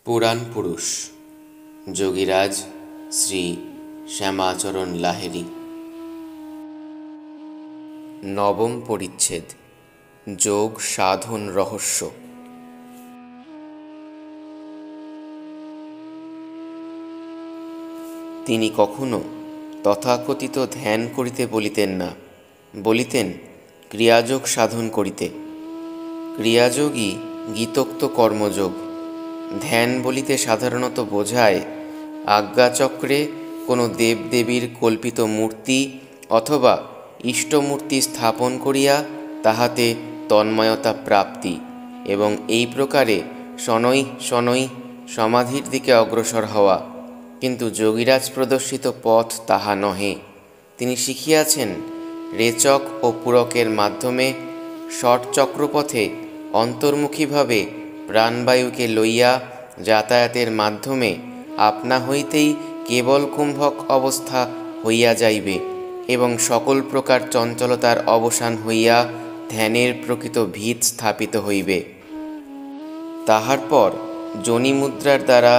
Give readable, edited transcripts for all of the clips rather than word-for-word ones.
পুরাণ পুরুষ যোগীরাজ শ্রী শ্যামাচরণ লাহিড়ী। নবম পরিচ্ছেদ যোগ সাধন রহস্য। তিনি কখনো তথাকথিত ধ্যান করিতে বলিতেন না, বলিতেন ক্রিয়াযোগ সাধন করিতে। ক্রিয়াযোগই গীতোক্ত কর্মযোগ। ধ্যান বলিতে সাধারণত বোঝায় আজ্ঞাচক্রে কোনো দেবদেবীর কল্পিত মূর্তি অথবা ইষ্টমূর্তি স্থাপন করিয়া তাহাতে তন্ময়তা প্রাপ্তি এবং এই প্রকারে শনৈ শনৈ সমাধির দিকে অগ্রসর হওয়া। কিন্তু যোগীরাজ প্রদর্শিত পথ তাহা নহে। তিনি শিখিয়াছেন রেচক ও পূরকের মাধ্যমে ষটচক্রপথে অন্তর্মুখীভাবে প্রাণবায়ুকে লইয়া যাতায়াতের মাধ্যমে আপনা হইতেই কেবল কুম্ভক অবস্থা হইয়া যাইবে এবং সকল প্রকার চঞ্চলতার অবসান হইয়া ধ্যানের প্রকৃত ভিত স্থাপিত হইবে। তাহার পর যোনিমুদ্রার দ্বারা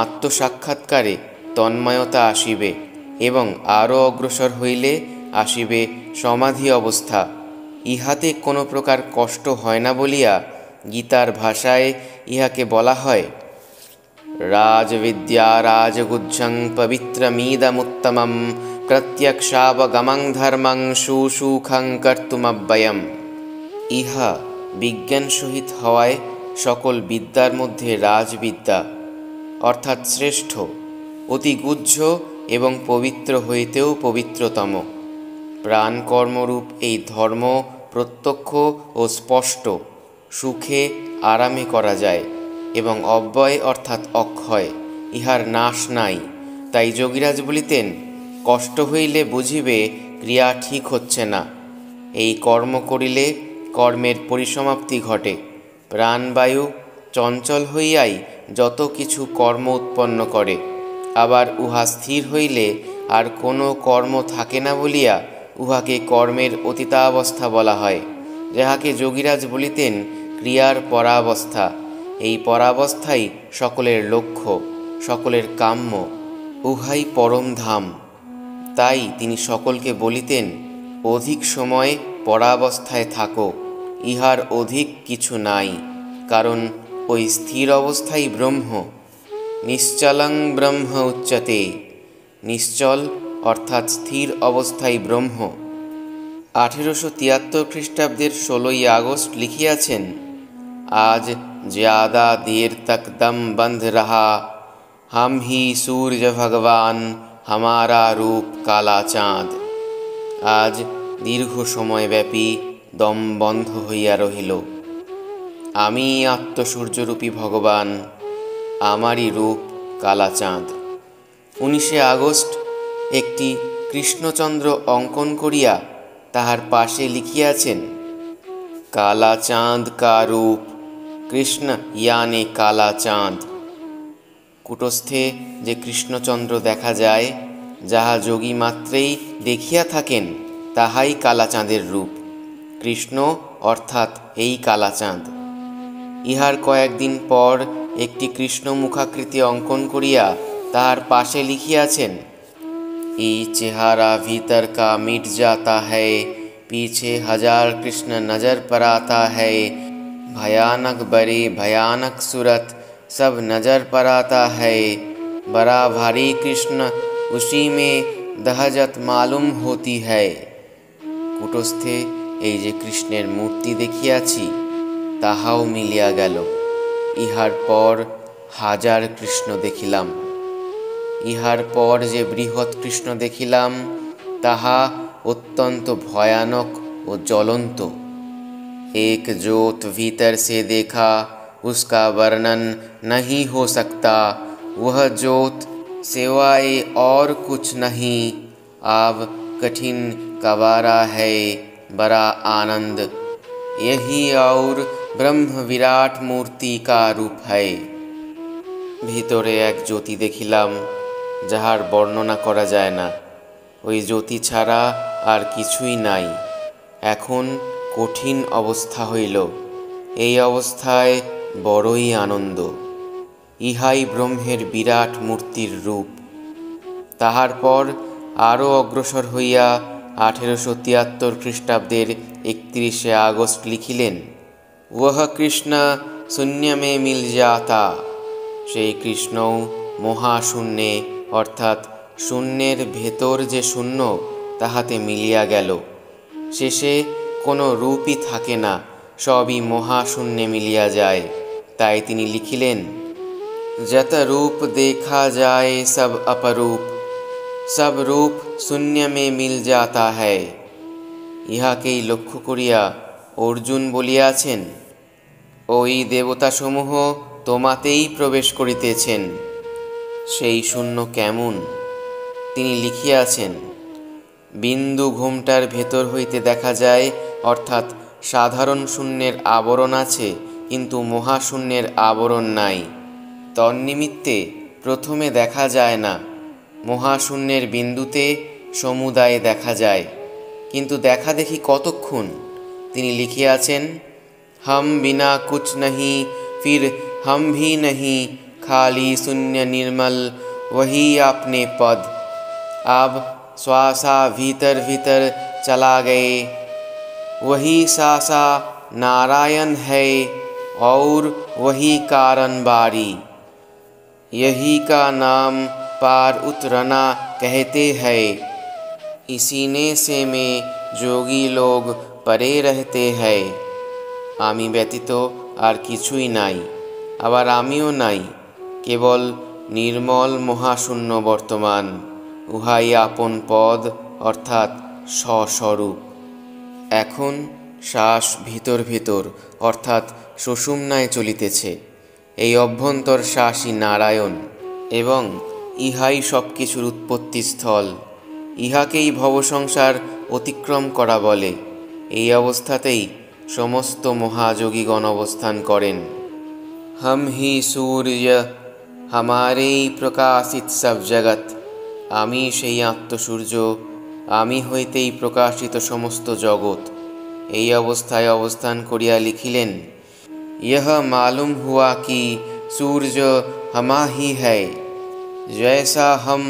আত্মসাক্ষাৎকারে তন্ময়তা আসিবে এবং আরও অগ্রসর হইলে আসিবে সমাধি অবস্থা। ইহাতে কোনো প্রকার কষ্ট হয় না বলিয়া গীতার ভাষায় ইহাকে বলা হয় রাজবিদ্যা রাজগুজ্জং পবিত্রমিদমুত্তমং প্রত্যক্ষাবগমং ধর্মং সুসুখং কর্তুমব্যয়ম। ইহা বিজ্ঞান সহিত হওয়ায় সকল বিদ্যার মধ্যে রাজবিদ্যা অর্থাৎ শ্রেষ্ঠ, অতি গুহ্য এবং পবিত্র হইতেও পবিত্রতম। প্রাণকর্মরূপ এই ধর্ম প্রত্যক্ষ ও স্পষ্ট, সুখে আরামে করা যায় এবং অব্যয় অর্থাৎ অক্ষয়, ইহার নাশ নাই। তাই যোগীরাজ বলিতেন কষ্ট হইলে বুঝিবে ক্রিয়া ঠিক হচ্ছে না। এই কর্ম করিলে কর্মের পরিসমাপ্তি ঘটে। প্রাণবায়ু চঞ্চল হইয়াই যত কিছু কর্ম উৎপন্ন করে, আবার উহা স্থির হইলে আর কোনো কর্ম থাকে না বলিয়া উহাকে কর্মের অতীতাবস্থা বলা হয়, যাহাকে যোগীরাজ বলিতেন ক্রিয়ার পরাবস্থা। এই পরাবস্থাই সকলের লক্ষ্য, সকলের কাম্য, উহাই পরম ধাম। তাই তিনি সকলকে বলিতেন অধিক সময় পরাবস্থায় থাকো, ইহার অধিক কিছু নাই, কারণ ওই স্থির অবস্থাই ব্রহ্ম। নিশ্চলং ব্রহ্ম উচ্যতে। নিশ্চল অর্থাৎ স্থির অবস্থাই ব্রহ্ম। 1873 খ্রিস্টাব্দের 16 আগস্ট লিখিয়াছেন आज ज़्यादा देर तक दम बंध रहा, हम ही सूर्य भगवान हमारा रूप काला चाँद। আজ দীর্ঘ সময়ব্যাপী দম বন্ধ হইয়া রহিল। আমি আত্মসূর্যরূপী ভগবান, আমারই রূপ কালা চাঁদ। 19 আগস্ট একটি কৃষ্ণচন্দ্র অঙ্কন করিয়া তাহার পাশে লিখিয়াছেন কালা চাঁদ কা রূপ কৃষ্ণ ইয়ানে কালা চাঁদ। কুটস্থে যে কৃষ্ণচন্দ্র দেখা যায়, যাহা যোগী মাত্রেই দেখিয়া থাকেন, তাহাই কালা চাঁদের রূপ। কৃষ্ণ অর্থাৎ এই কালা চাঁদ। ইহার কয়েকদিন পর একটি কৃষ্ণ মুখাকৃতি অঙ্কন করিয়া তাহার পাশে লিখিয়াছেন এই চেহারা ভিতর কা মিট যাতা হ্যায়, पीछे हजार कृष्ण नजर पर आता है, भयानक बड़े भयानक सूरत सब नजर पर आता है, बड़ा भारी कृष्ण उसी में दहजत मालूम होती है। কুটস্থে এই যে কৃষ্ণের মূর্তি দেখিয়াছি, তাহাও মিলিয়া গেল। ইহার পর হাজার কৃষ্ণ দেখিলাম। ইহার পর যে বৃহৎ কৃষ্ণ দেখিলাম, তাহা অত্যন্ত ভয়ানক ও জ্বলন্ত। एक ज्योत भीतर से देखा, उसका वर्णन नहीं हो सकता, वह ज्योत सिवाय और कुछ नहीं, आव कठिन कवारा है बड़ा आनंद, यही और ब्रह्म विराट मूर्ति का रूप है। ভিতরে এক জ্যোতি দেখিলাম, যাহার বর্ণনা করা যায় না। ওই জ্যোতি ছাড়া আর কিছুই নাই। এখন কঠিন অবস্থা হইল, এই অবস্থায় বড়ই আনন্দ। ইহাই ব্রহ্মের বিরাট মূর্তির রূপ। তাহার পর আরও অগ্রসর হইয়া 1873 খ্রিস্টাব্দের 31 আগস্ট লিখিলেন, ওহ কৃষ্ণ শূন্য মে মিল যাতা। সেই কৃষ্ণও মহাশূন্যে অর্থাৎ শূন্যের ভেতর যে শূন্য তাহাতে মিলিয়া গেল। শেষে কোনো রূপই থাকে না, সবই মহাশূন্যে মিলিয়া যায়। তাই তিনি লিখিলেন, যত রূপ দেখা যায় সব अपरूप, সব রূপ শূন্য মে মিল যাতা হ্যায়। ইহাকেই লক্ষ্য করিয়া অর্জুন বলিয়াছেন, ওই দেবতাসমূহ তোমাতেই প্রবেশ করিতেছেন। সেই শূন্য কেমন? তিনি লিখিয়াছেন, বিন্দু ঘোমটার ভেতর হইতে দেখা যায়, অর্থাৎ সাধারণ শূন্যের আবরণ আছে, কিন্তু মহাশূন্যের আবরণ নাই। তন্নিমিত্তে প্রথমে দেখা যায় না। মহাশূন্যের বিন্দুতে সমুদায় দেখা যায়, কিন্তু দেখা দেখি কতক্ষণ? তিনি লিখিয়াছেন, हम बिना कुछ नहीं फिर हम भी नहीं, खाली शून्य निर्मल वही अपने पद। अब श्वासा भीतर भीतर चला गए, वही सासा नारायण है और वही कारण बारी। यही का नाम पार उतरना कहते हैं। इसी ने से में যোগী লোক পরে रहते हैं। আমি ব্যতীত আর কিছুই নাই, আবার আমিও নাই, কেবল নির্মল মহাশূন্য বর্তমান। উহাই আপন পদ অর্থাৎ স্বস্বরূপ। এখন শ্বাস ভিতর ভিতর অর্থাৎ সুষুম্নায় চলিতেছে। এই অভ্যন্তর শ্বাসই নারায়ণ এবং ইহাই সব কিছুর উৎপত্তিস্থল। ইহাকেই ভবসংসার অতিক্রম করা বলে। এই অবস্থাতেই সমস্ত মহাযোগীগণ অবস্থান করেন। हम ही सूर्य हमारे प्रकाशित सब जगत। আমি সেই আত্মসূর্য, আমি হইতেই প্রকাশিত সমস্ত জগৎ। এই অবস্থায় অবস্থান করিয়া লিখিলেন, यह मालूम हुआ कि सूर्य हमा ही है, जैसा हम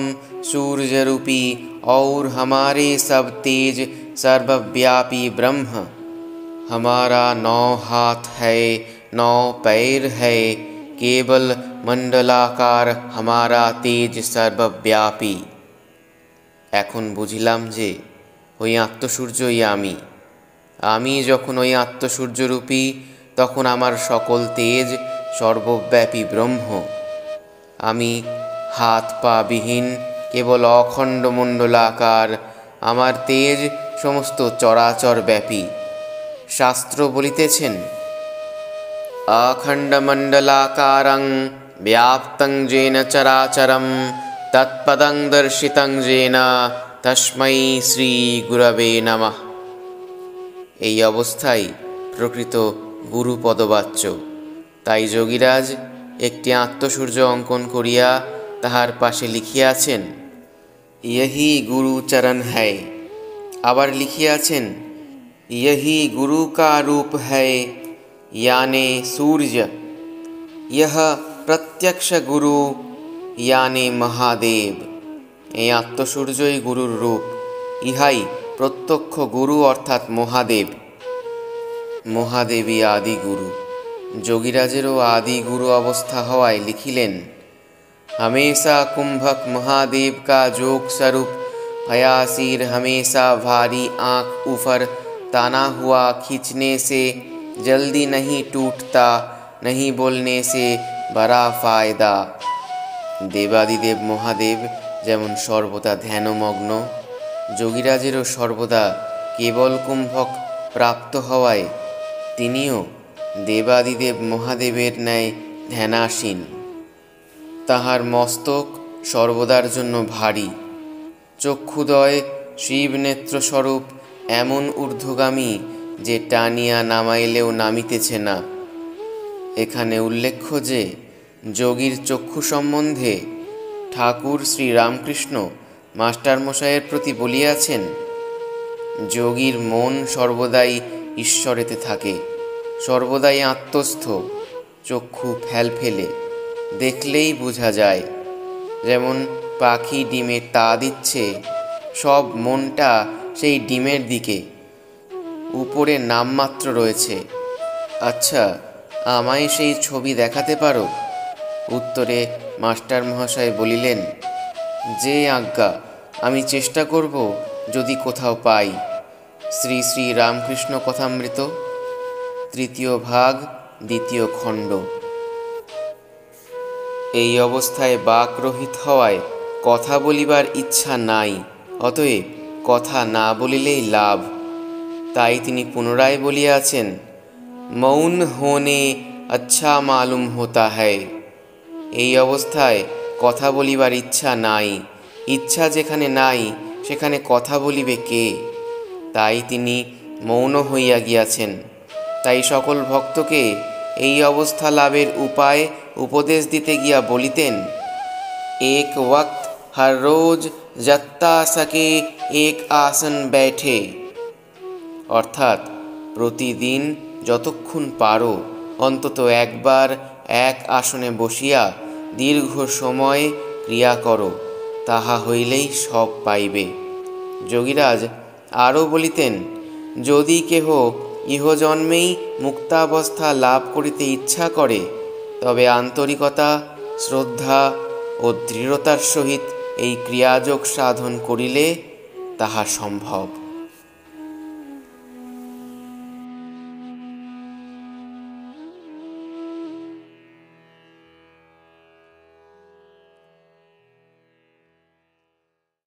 सूर्य रूपी और हमारे सब तेज सर्वव्यापी ब्रह्म। हमारा 9 हाथ है, 9 पैर है, केवल मंडलाकार हमारा तेज सर्वव्यापी। এখন বুঝিলাম যে ওই আত্মসূর্যই আমি। আমি যখন ওই আত্মসূর্যরূপী, তখন আমার সকল তেজ সর্বব্যাপী ব্রহ্ম। আমি হাত পা বিহীন, কেবল অখণ্ড মণ্ডলাকার। আমার তেজ সমস্ত চরাচর ব্যাপী। শাস্ত্র বলিতেছেন, অখণ্ডমণ্ডলাকারং ব্যাপ্তং যেন চরাচরম তৎপদং দর্শিতং যেন তস্मै শ্রী গুরবে নমঃ। এই অবস্থায় প্রকৃত গুরুপদবাচ্য। তাই যোগীরাজ একটি আত্মসূর্য অঙ্কন করিয়া তাহার পাশে লিখিয়াছেন, यही गुरु चरण है। আবার লিখিয়াছেন, यही गुरु का रूप है, यानी सूर्य। यह प्रत्यक्ष गुरु यानी महादेव। এই আত্মসূর্যই গুরুর রূপ, ইহাই প্রত্যক্ষ গুরু অর্থাৎ মহাদেব। মহাদেবী আদি গুরু। যোগীরাজেরও আদি গুরু অবস্থা হওয়ায় লিখিলেন, हमेशा कुंभक महादेव का जोग स्वरूप भया सिर हमेशा भारी आँख ऊपर ताना हुआ, खींचने से जल्दी नहीं टूटता, नहीं बोलने से बड़ा फायदा। দেবাদিদেব মহাদেব যেমন সর্বদা ধ্যানমগ্ন, যোগীরাজেরও সর্বদা কেবল কুম্ভক প্রাপ্ত হওয়ায় তিনিও দেবাদিদেব মহাদেবের ন্যায় ধ্যানাসীন। তাহার মস্তক সর্বদার জন্য ভারী। চক্ষুদয় শিব নেত্রস্বরূপ এমন ঊর্ধ্বগামী যে টানিয়া নামাইলেও নামিতেছে না। এখানে উল্লেখ্য যে যোগীর চক্ষু সম্বন্ধে ঠাকুর শ্রীরামকৃষ্ণ মাস্টারমশাইয়ের প্রতি বলিয়াছেন, যোগীর মন সর্বদাই ঈশ্বরেতে থাকে, সর্বদাই আত্মস্থ, চক্ষু ফেলফেলে। দেখলেই বোঝা যায়। যেমন পাখি ডিমে তা দিচ্ছে, সব মনটা সেই ডিমের দিকে, উপরে নামমাত্র রয়েছে। আচ্ছা, আমায় সেই ছবি দেখাতে পারো? উত্তরে মাস্টার মহাশয় বলিলেন, যে আজ্ঞা, আমি চেষ্টা করব যদি কোথাও পাই। শ্রী শ্রী রামকৃষ্ণ কথামৃত, 3য় ভাগ, 2য় খণ্ড। এই অবস্থায় বাক্রহিত হওয়ায় কথা বলিবার ইচ্ছা নাই, অতএব কথা না বলিলেই লাভ। তাই তিনি পুনরায় বলিয়াছেন, মৌন হোনে আচ্ছা মালুম হোতা হ্যায়। এই অবস্থায় কথা বলিবার ইচ্ছা নাই। ইচ্ছা যেখানে নাই সেখানে কথা বলিবে কে? তাই তিনি মৌন হইয়া গিয়াছেন। তাই সকল ভক্তকে এই অবস্থা লাভের উপায় উপদেশ দিতে গিয়া বলিতেন, এক ওয়াক্ত হর রোজ যত্তা সকে এক আসন बैठे। অর্থাৎ প্রতিদিন যতক্ষণ পারো অন্তত একবার এক আসনে বসিয়া দীর্ঘ সময় ক্রিয়া করো, তাহা হইলেই সব পাইবে। যোগীরাজ আরও বলিতেন, যদি কেহ ইহজন্মেই মুক্তাবস্থা লাভ করিতে ইচ্ছা করে, তবে আন্তরিকতা, শ্রদ্ধা ও দৃঢ়তার সহিত এই ক্রিয়াযোগ সাধন করিলে তাহা সম্ভব।